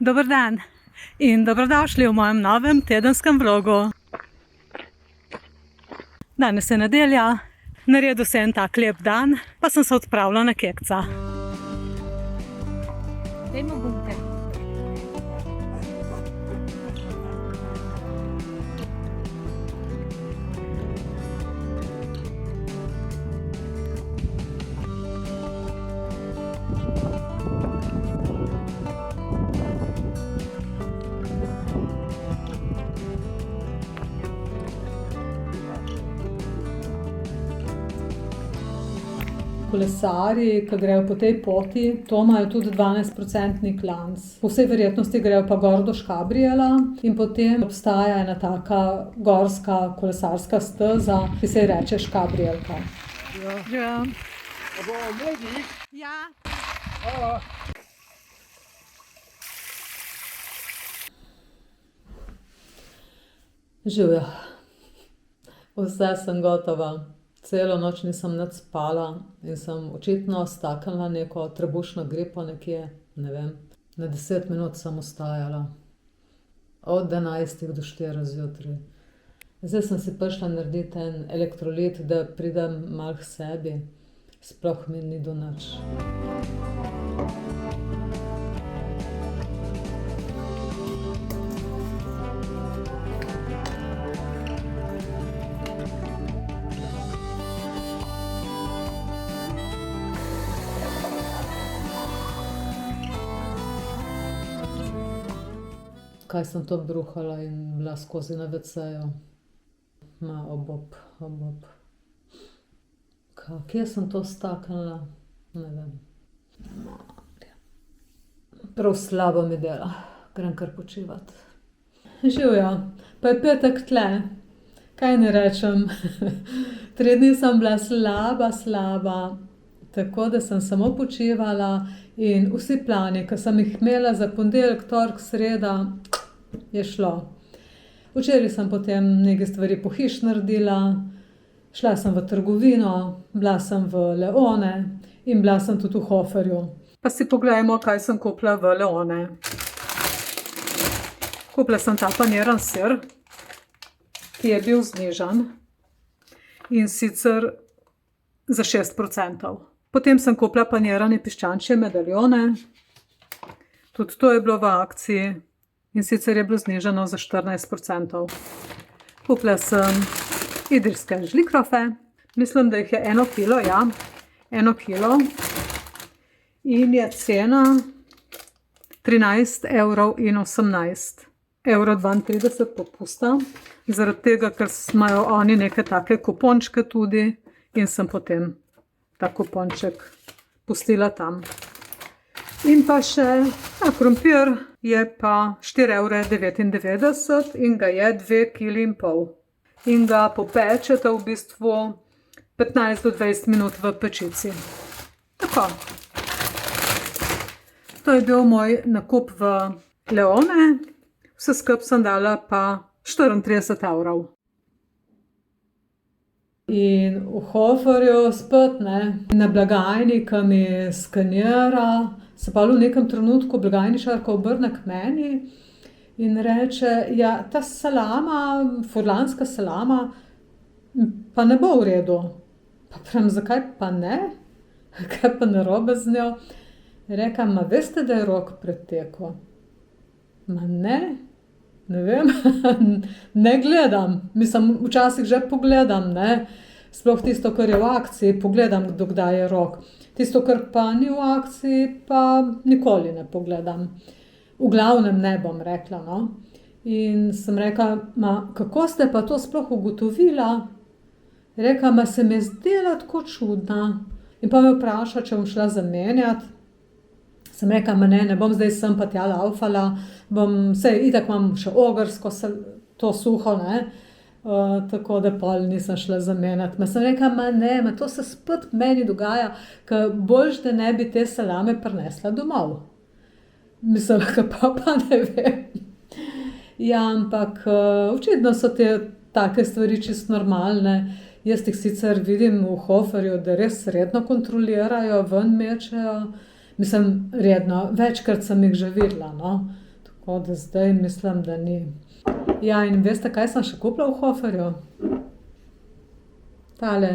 Dober dan in dobrodošli v mojem novem tedenskem vlogu. Danes je nedelja, naredil se en tak lep dan, pa sem se odpravila na kekca. Dajmo bunker. Kolesarji, ki grejo po tej poti, to imajo tudi 12% klanc. Po vsej verjetnosti grejo pa gor do Škabrijela in potem obstaja ena taka gorska kolesarska steza, ki se ji reče Škabrijelka. Ja. Ja. Živjo. Vse sem gotova. Celo noč nisem nič spala in sem očitno staknila neko trebušno gripo nekje, ne vem. Na 10 minut sem ostajala. Od 11 do 4 zjutraj. Zdaj sem si prišla narediti en elektrolit, da pridem malo k sebi. Sploh mi ni do nič. Kaj sem to bruhala in bila skozi na WC-ju. Obob. Kje sem to staknila? Ne vem. Prav slabo mi dela. Grem kar počivat. Živjo, pa je petek tle. Kaj ne rečem? 3 dni sem bila slaba. Tako da sem samo počivala in vsi plani, ki sem jih imela za ponedeljek, torek, sreda, je šlo. Včeraj sem potem nekaj stvari po hiši naredila, šla sem v trgovino, bila sem v Leone in bila sem tudi v Hoferju. Pa si poglejmo, kaj sem kupila v Leone. Kupila sem ta paniran sir, ki je bil znižan in sicer za 6%. Potem sem kupila panirane piščančje medaljone, tudi to je bilo v akciji in sicer je bilo znižano za 14%. Kupila sem idrijske žlikrofe, mislim, da jih je 1 kilo, ja, 1 kilo in je cena 13,18 €, 32 popusta, zaradi tega, ker imajo oni neke take kupončke tudi in sem potem ta kuponček pustila tam. In pa še krompir je pa 4,99 € in ga je 2,5 kg. In ga popečete v bistvu 15 do 20 minut v pečici. Tako. To je bil moj nakup v Leone. Vse skupaj sem dala pa 34 €. In v Hoferju spet, ne, na blagajni, ki mi skenira, se pa v nekem trenutku blagajničarka obrne k meni in reče, ja, ta salama, furlanska salama, pa ne bo v redu. Pa pravim, zakaj pa ne? Kaj pa narobe z njo? Reka, ma veste, da je rok pretekel? Ma ne vem, ne gledam. Mislim, včasih že pogledam, ne. Sploh tisto, kar je v akciji, pogledam, do kdaj je rok. Tisto, kar pa ni v akciji, pa nikoli ne pogledam. V glavnem ne bom rekla, no. In sem rekla, ma kako ste pa to sploh ugotovila? Rekla, ma se mi je zdela tako čudna. In pa me vpraša, če bom šla zamenjati. Sem rekla, ma ne bom zdaj sem pa tja laufala, saj itak imam še ogrsko, to suho, ne, tako da pol nisem šla zamenjati. Ma sem rekla, ma ne, to se spet meni dogaja, ke boljš, da ne bi te salame prinesla domov. Mislim, pa ne vem. Ja, ampak očitno so te take stvari čisto normalne. Jaz jih sicer vidim v Hoferju, da res redno kontrolirajo, ven mečejo. Mislim, redno, večkrat sem jih že videla, no. Od zdaj mislim, da ni. Ja, in veste, kaj sem še kupila v Hoferju? Tale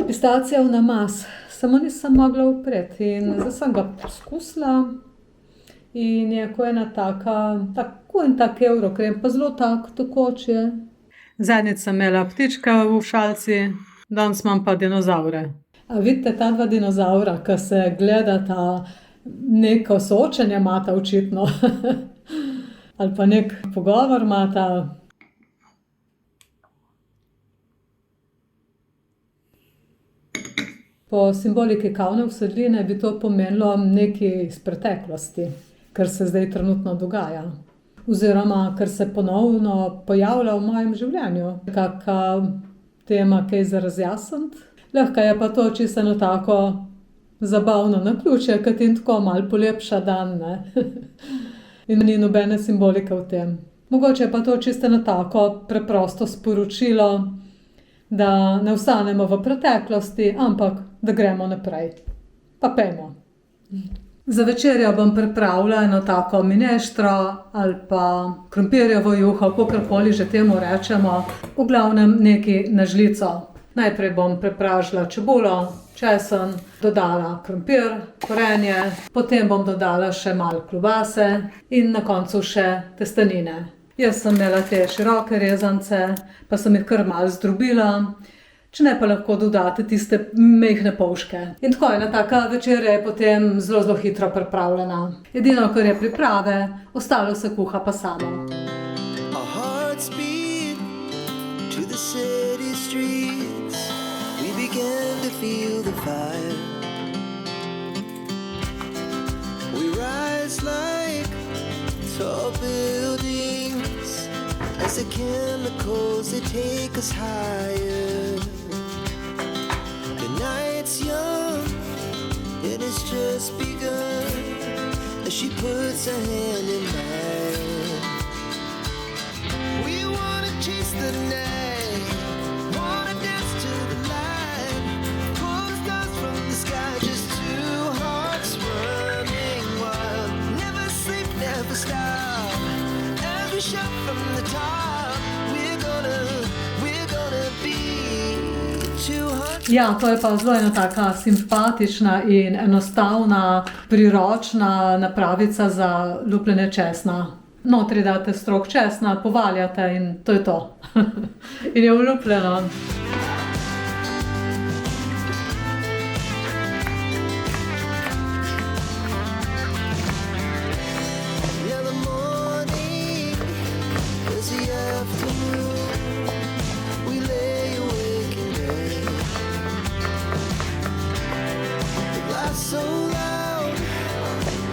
pistacijev namaz. Samo nisem mogla upreti in zdaj sem ga poskusila in je ko ena tako en tak evrokrem, pa zelo tekoč je. Zadnjič sem imela ptička v šalici, danes imam pa dinozavre. A vidite ta dva dinozavra, ki se gledata, neko soočenje imata očitno. Ali pa neki pogovor imata. Po simboliki kavne usedline bi to pomenilo nekaj iz preteklosti, kar se zdaj trenutno dogaja. Oziroma, kar se ponovno pojavlja v mojem življenju. Kaka tema, kaj za razjasniti. Lahko je pa to čisto eno tako zabavno naključje, ki ti tako malo polepša dan, ne. In ni nobene simbolike v tem. Mogoče je pa to čisto eno tako preprosto sporočilo, da ne ostanemo v preteklosti, ampak da gremo naprej. Pa pojdimo. Za večerjo bom pripravila eno tako mineštro ali pa krompirjevo juho, kakorkoli že temu rečemo. V glavnem nekaj na žlico. Najprej bom prepražila čebulo, česen, dodala krompir, korenje, potem bom dodala še malo klobase in na koncu še testenine. Jaz sem imela te široke rezance, pa sem jih kar malo zdrobila. Če ne, pa lahko dodate tiste majhne polžke. In tako ena taka večerja je potem zelo hitro pripravljena. Edino, kar je priprave, ostalo se kuha pa samo. Our hearts beat to the city streets. We began to feel the fire. We rise like tall buildings as the chemicals, they take us higher. The night's young and it's just begun as she puts her hand in mine. We wanna chase the night, wanna dance to the light, pull the stars from the sky, just two hearts running wild. Never sleep, never stop, as we shout from the top. We're gonna be two hearts. Ja, to je pa zelo ena taka simpatična in enostavna, priročna napravica za lupljenje česna. Notri date strok česna, povaljate in to je to. In je vlupljeno. Yeah, the morning is the afternoon. We lay awake in bed. The laughs so loud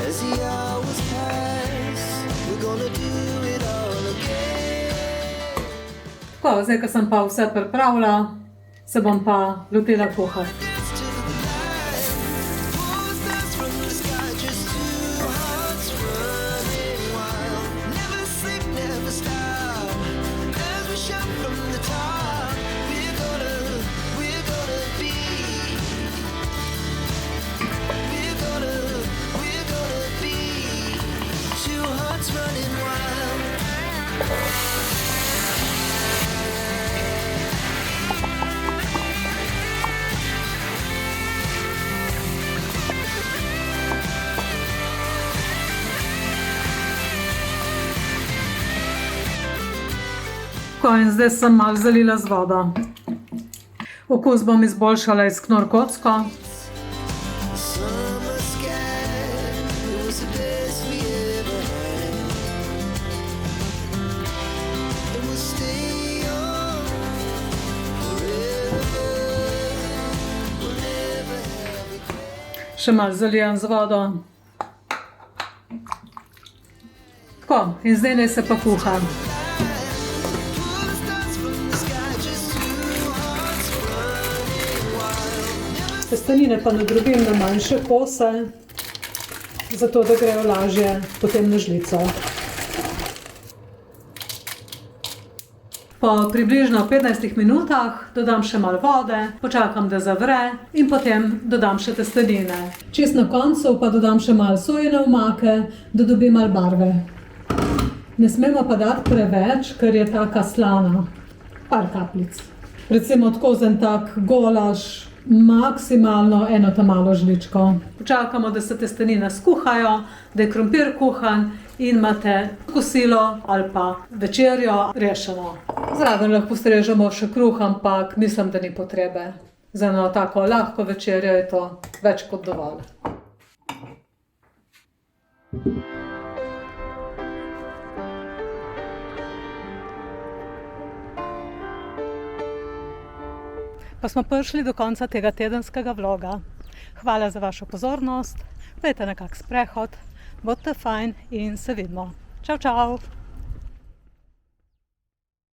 as the hours pass. We're gonna do it all again. Tako, zdaj, ko sem pa vse pripravila, se bom pa lotila kuhati. Dance to the light, pull the stars from the sky, just two hearts running wild. Never sleep, never stop, as we shout from the top. We're gonna be, we're gonna be two hearts running wild. Tako, in zdaj sem malo zalila z vodo. Okus bom izboljšala s knorkocko. The summer sky, it was the best we ever had. And we'll stay on forever. We'll never have regret. Še malo zalijem z vodo. Tako, in zdaj naj se pa kuha. Pull the stars from the sky, just two hearts running wild. Testenine pa nadrobim na manjše kose, zato da grejo lažje potem na žlico. Po približno 15 minutah dodam še malo vode, počakam, da zavre in potem dodam še testenine. Čisto na koncu pa dodam še malo sojine omake, da dobi malo barve. Ne smemo pa dati preveč, ker je taka slana. Par kapljic. Recimo tako za en tak golaž, maksimalno eno ta malo žličko. Počakamo, da se testenine skuhajo, da je krompir kuhan in imate kosilo ali pa večerjo rešeno. Zraven lahko postrežemo še kruh, ampak mislim, da ni potrebe. Za eno tako lahko večerjo je to več kot dovolj. Pa smo prišli do konca tega tedenskega vloga. Hvala za vašo pozornost, pojdite na kak sprehod, bodite fajn in se vidimo. Čau, čau!